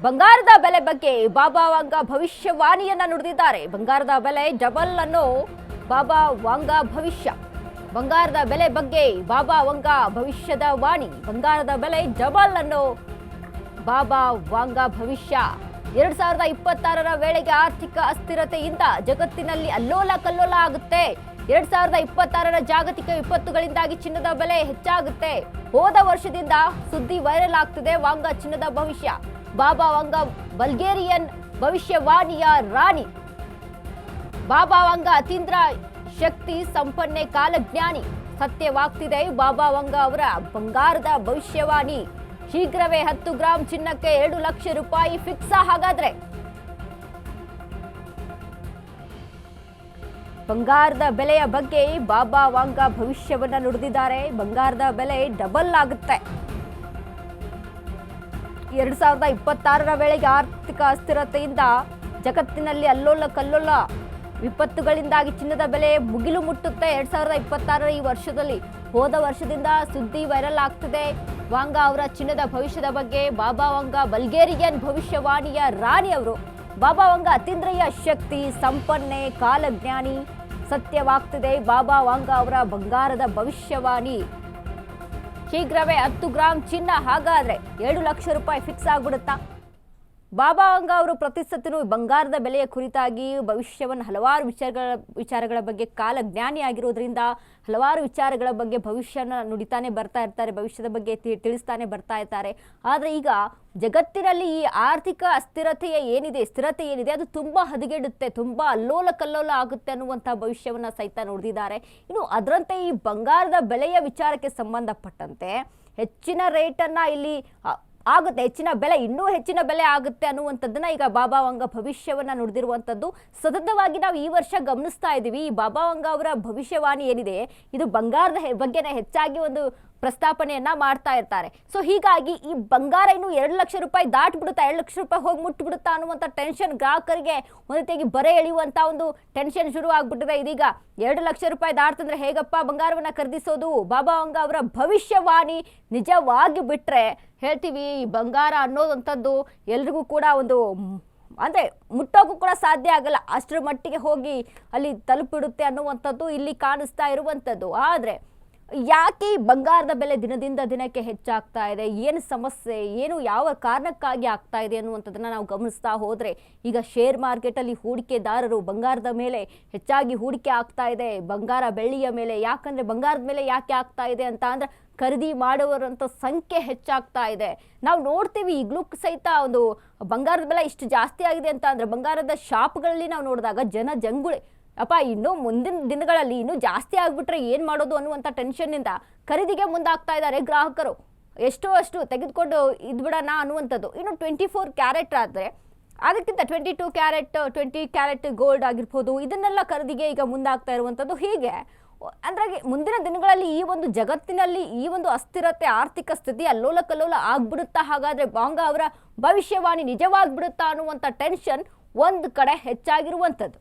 ಬಂಗಾರದ ಬೆಲೆ ಬಗ್ಗೆ ಬಾಬಾ ವಾಂಗ ಭವಿಷ್ಯವಾಣಿಯನ್ನ ನುಡಿದಿದ್ದಾರೆ. ಬಂಗಾರದ ಬೆಲೆ ಡಬಲ್ ಅನ್ನೋ ಬಾಬಾ ವಾಂಗ ಭವಿಷ್ಯ. ಬಂಗಾರದ ಬೆಲೆ ಬಗ್ಗೆ ಬಾಬಾ ವಾಂಗ ಭವಿಷ್ಯದ ವಾಣಿ. ಬಂಗಾರದ ಬೆಲೆ ಡಬಲ್ ಅನ್ನೋ ಬಾಬಾ ವಾಂಗ ಭವಿಷ್ಯ. 2026ರ ವೇಳೆಗೆ ಆರ್ಥಿಕ ಅಸ್ಥಿರತೆಯಿಂದ ಜಗತ್ತಿನಲ್ಲಿ ಅಲ್ಲೋಲ ಕಲ್ಲೋಲ ಆಗುತ್ತೆ. 2026ರ ಜಾಗತಿಕ ವಿಪತ್ತುಗಳಿಂದಾಗಿ ಚಿನ್ನದ ಬೆಲೆ ಹೆಚ್ಚಾಗುತ್ತೆ. ಹೋದ ವರ್ಷದಿಂದ ಸುದ್ದಿ ವೈರಲ್ ಆಗ್ತಿದೆ ವಾಂಗ ಚಿನ್ನದ ಭವಿಷ್ಯ. ಬಾಬಾ ವಾಂಗ ಬಲ್ಗೇರಿಯನ್ ಭವಿಷ್ಯವಾಣಿಯ ರಾಣಿ. ಬಾಬಾ ವಾಂಗ ಅತೀಂದ್ರ ಶಕ್ತಿ ಸಂಪನ್ನೆ ಕಾಲಜ್ಞಾನಿ. ಸತ್ಯವಾಗ್ತಿದೆ ಬಾಬಾ ವಾಂಗ ಅವರ ಬಂಗಾರದ ಭವಿಷ್ಯವಾಣಿ. ಶೀಘ್ರವೇ 10 ಗ್ರಾಂ ಚಿನ್ನಕ್ಕೆ 2 ಲಕ್ಷ ರೂಪಾಯಿ ಫಿಕ್ಸ್. ಹಾಗಾದ್ರೆ ಬಂಗಾರದ ಬೆಲೆಯ ಬಗ್ಗೆ ಬಾಬಾ ವಾಂಗ ಭವಿಷ್ಯವನ್ನ ನುಡಿದಿದ್ದಾರೆ. ಬಂಗಾರದ ಬೆಲೆ ಡಬಲ್ ಆಗುತ್ತೆ. 2026ರ ವೇಳೆಗೆ ಆರ್ಥಿಕ ಅಸ್ಥಿರತೆಯಿಂದ ಜಗತ್ತಿನಲ್ಲಿ ಅಲ್ಲೋಲ ಕಲ್ಲೋಲ ವಿಪತ್ತುಗಳಿಂದಾಗಿ ಚಿನ್ನದ ಬೆಲೆ ಮುಗಿಲು ಮುಟ್ಟುತ್ತೆ. 2026ರ ಈ ವರ್ಷದಲ್ಲಿ ಹೋದ ವರ್ಷದಿಂದ ಸುದ್ದಿ ವೈರಲ್ ಆಗ್ತಿದೆ ವಾಂಗ ಅವರ ಚಿನ್ನದ ಭವಿಷ್ಯದ ಬಗ್ಗೆ. ಬಾಬಾ ವಾಂಗ ಬಲ್ಗೇರಿಯನ್ ಭವಿಷ್ಯವಾಣಿಯ ರಾಣಿ ಅವರು. ಬಾಬಾ ವಾಂಗ ಅತೀಂದ್ರಿಯ ಶಕ್ತಿ ಸಂಪನ್ನೆ ಕಾಲಜ್ಞಾನಿ. ಸತ್ಯವಾಗ್ತಿದೆ ಬಾಬಾ ವಾಂಗ ಅವರ ಬಂಗಾರದ ಭವಿಷ್ಯವಾಣಿ. ಶೀಘ್ರವೇ 10 ಗ್ರಾಂ ಚಿನ್ನ ಹಾಗಾದ್ರೆ 2 ಲಕ್ಷ ರೂಪಾಯಿ ಫಿಕ್ಸ್ ಆಗ್ಬಿಡುತ್ತಾ? ಬಾಬಾ ವಾಂಗ ಅವರು ಪ್ರತಿಸತಿನೂ ಬಂಗಾರದ ಬೆಲೆಯ ಕುರಿತಾಗಿ ಭವಿಷ್ಯವನ್ನು ಹಲವಾರು ವಿಚಾರಗಳ ಬಗ್ಗೆ ಕಾಲಜ್ಞಾನಿ ಆಗಿರೋದ್ರಿಂದ ಹಲವಾರು ವಿಚಾರಗಳ ಬಗ್ಗೆ ಭವಿಷ್ಯನ ನುಡಿತಾನೆ ಬರ್ತಾ ಇರ್ತಾರೆ. ಭವಿಷ್ಯದ ಬಗ್ಗೆ ತಿಳಿಸ್ತಾನೆ ಬರ್ತಾ ಇರ್ತಾರೆ. ಆದರೆ ಈಗ ಜಗತ್ತಿನಲ್ಲಿ ಈ ಆರ್ಥಿಕ ಸ್ಥಿರತೆ ಏನಿದೆ ಅದು ತುಂಬಾ ಹದಗೆಡುತ್ತೆ, ತುಂಬಾ ಅಲ್ಲೋಲ ಕಲ್ಲೋಲ ಆಗುತ್ತೆ ಅನ್ನುವಂಥ ಭವಿಷ್ಯವನ್ನ ಸಹಿತ ನುಡಿದಿದ್ದಾರೆ. ಇನ್ನು ಅದರಂತೆ ಈ ಬಂಗಾರದ ಬೆಲೆಯ ವಿಚಾರಕ್ಕೆ ಸಂಬಂಧಪಟ್ಟಂತೆ ಹೆಚ್ಚಿನ ರೇಟನ್ನ ಇಲ್ಲಿ ಆಗುತ್ತೆ, ಹೆಚ್ಚಿನ ಬೆಲೆ, ಇನ್ನೂ ಹೆಚ್ಚಿನ ಬೆಲೆ ಆಗುತ್ತೆ ಅನ್ನುವಂಥದ್ದನ್ನ ಈಗ ಬಾಬಾ ವಾಂಗ ಭವಿಷ್ಯವನ್ನ ನುಡಿದಿರುವಂಥದ್ದು ಸತತವಾಗಿ ನಾವು ಈ ವರ್ಷ ಗಮನಿಸ್ತಾ ಇದ್ದೀವಿ. ಈ ಬಾಬಾ ವಾಂಗ ಅವರ ಭವಿಷ್ಯವಾಣಿ ಏನಿದೆ ಇದು ಬಂಗಾರದ ಬಗ್ಗೆನೇ ಹೆಚ್ಚಾಗಿ ಒಂದು ಪ್ರಸ್ತಾಪನೆಯನ್ನ ಮಾಡ್ತಾ ಇರ್ತಾರೆ. ಸೊ ಹೀಗಾಗಿ ಈ ಬಂಗಾರ ಇನ್ನು 2 ಲಕ್ಷ ರೂಪಾಯಿ ದಾಟ್ಬಿಡುತ್ತಾ, 2 ಲಕ್ಷ ರೂಪಾಯಿ ಹೋಗಿ ಮುಟ್ಬಿಡುತ್ತಾ ಅನ್ನುವಂಥ ಟೆನ್ಷನ್ ಗ್ರಾಹಕರಿಗೆ ಒಂದು ರೀತಿಯಾಗಿ ಬರೆ ಎಳೆಯುವಂಥ ಒಂದು ಟೆನ್ಷನ್ ಶುರು ಆಗ್ಬಿಟ್ಟಿದೆ. ಇದೀಗ 2 ಲಕ್ಷ ರೂಪಾಯಿ ದಾಟ್ತಂದ್ರೆ ಹೇಗಪ್ಪ ಬಂಗಾರವನ್ನ ಖರೀದಿಸೋದು? ಬಾಬಾ ವಾಂಗ ಅವರ ಭವಿಷ್ಯವಾಣಿ ನಿಜವಾಗಿ ಬಿಟ್ರೆ ಹೇಳ್ತೀವಿ ಈ ಬಂಗಾರ ಅನ್ನೋದಂಥದ್ದು ಎಲ್ರಿಗೂ ಕೂಡ ಒಂದು ಅಂದರೆ ಮುಟ್ಟೋಕ್ಕೂ ಕೂಡ ಸಾಧ್ಯ ಆಗಲ್ಲ, ಅಷ್ಟರ ಮಟ್ಟಿಗೆ ಹೋಗಿ ಅಲ್ಲಿ ತಲುಪಿಡುತ್ತೆ ಅನ್ನುವಂಥದ್ದು ಇಲ್ಲಿ ಕಾಣಿಸ್ತಾ ಇರುವಂಥದ್ದು. ಆದರೆ ಯಾಕೆ ಈ ಬಂಗಾರದ ಬೆಲೆ ದಿನದಿಂದ ದಿನಕ್ಕೆ ಹೆಚ್ಚಾಗ್ತಾ ಇದೆ, ಏನು ಸಮಸ್ಯೆ, ಏನು ಯಾವ ಕಾರಣಕ್ಕಾಗಿ ಆಗ್ತಾ ಇದೆ ಅನ್ನುವಂಥದ್ದನ್ನು ನಾವು ಗಮನಿಸ್ತಾ ಹೋದರೆ ಈಗ ಶೇರ್ ಮಾರ್ಕೆಟಲ್ಲಿ ಹೂಡಿಕೆದಾರರು ಬಂಗಾರದ ಮೇಲೆ ಹೆಚ್ಚಾಗಿ ಹೂಡಿಕೆ ಆಗ್ತಾ ಇದೆ, ಬಂಗಾರ ಬೆಳ್ಳಿಯ ಮೇಲೆ. ಯಾಕಂದರೆ ಬಂಗಾರದ ಮೇಲೆ ಯಾಕೆ ಆಗ್ತಾ ಇದೆ ಅಂತ ಅಂದರೆ ಖರೀದಿ ಮಾಡುವವರಂಥ ಸಂಖ್ಯೆ ಹೆಚ್ಚಾಗ್ತಾ ಇದೆ. ನಾವು ನೋಡ್ತೀವಿ ಈಗಲೂ ಸಹಿತ ಒಂದು ಬಂಗಾರದ ಬೆಲೆ ಇಷ್ಟು ಜಾಸ್ತಿ ಆಗಿದೆ ಅಂತ ಅಂದರೆ ಬಂಗಾರದ ಶಾಪ್ಗಳಲ್ಲಿ ನಾವು ನೋಡಿದಾಗ ಜಂಗುಳಿ ಅಪ್ಪ ಇನ್ನೂ ಮುಂದಿನ ದಿನಗಳಲ್ಲಿ ಇನ್ನೂ ಜಾಸ್ತಿ ಆಗಿಬಿಟ್ರೆ ಏನು ಮಾಡೋದು ಅನ್ನುವಂಥ ಟೆನ್ಷನ್ನಿಂದ ಖರೀದಿಗೆ ಮುಂದಾಗ್ತಾ ಇದ್ದಾರೆ ಗ್ರಾಹಕರು. ಅಷ್ಟು ತೆಗೆದುಕೊಂಡು ಇದ್ಬಿಡೋಣ ಅನ್ನುವಂಥದ್ದು. ಇನ್ನು 24 ಕ್ಯಾರೆಟ್ ಆದರೆ ಅದಕ್ಕಿಂತ 22 ಕ್ಯಾರೆಟ್ 20 ಕ್ಯಾರೆಟ್ ಗೋಲ್ಡ್ ಆಗಿರ್ಬೋದು, ಇದನ್ನೆಲ್ಲ ಖರೀದಿಗೆ ಈಗ ಮುಂದಾಗ್ತಾ ಇರುವಂಥದ್ದು. ಹೀಗೆ ಅಂದರೆ ಮುಂದಿನ ದಿನಗಳಲ್ಲಿ ಈ ಒಂದು ಜಗತ್ತಿನಲ್ಲಿ ಈ ಒಂದು ಅಸ್ಥಿರತೆ, ಆರ್ಥಿಕ ಸ್ಥಿತಿ ಅಲ್ಲೋಲ ಕಲ್ಲೋಲ ಆಗ್ಬಿಡುತ್ತಾ? ಹಾಗಾದರೆ ವಾಂಗ ಅವರ ಭವಿಷ್ಯವಾಣಿ ನಿಜವಾಗ್ಬಿಡುತ್ತಾ ಅನ್ನುವಂಥ ಟೆನ್ಷನ್ ಒಂದು ಕಡೆ ಹೆಚ್ಚಾಗಿರುವಂಥದ್ದು.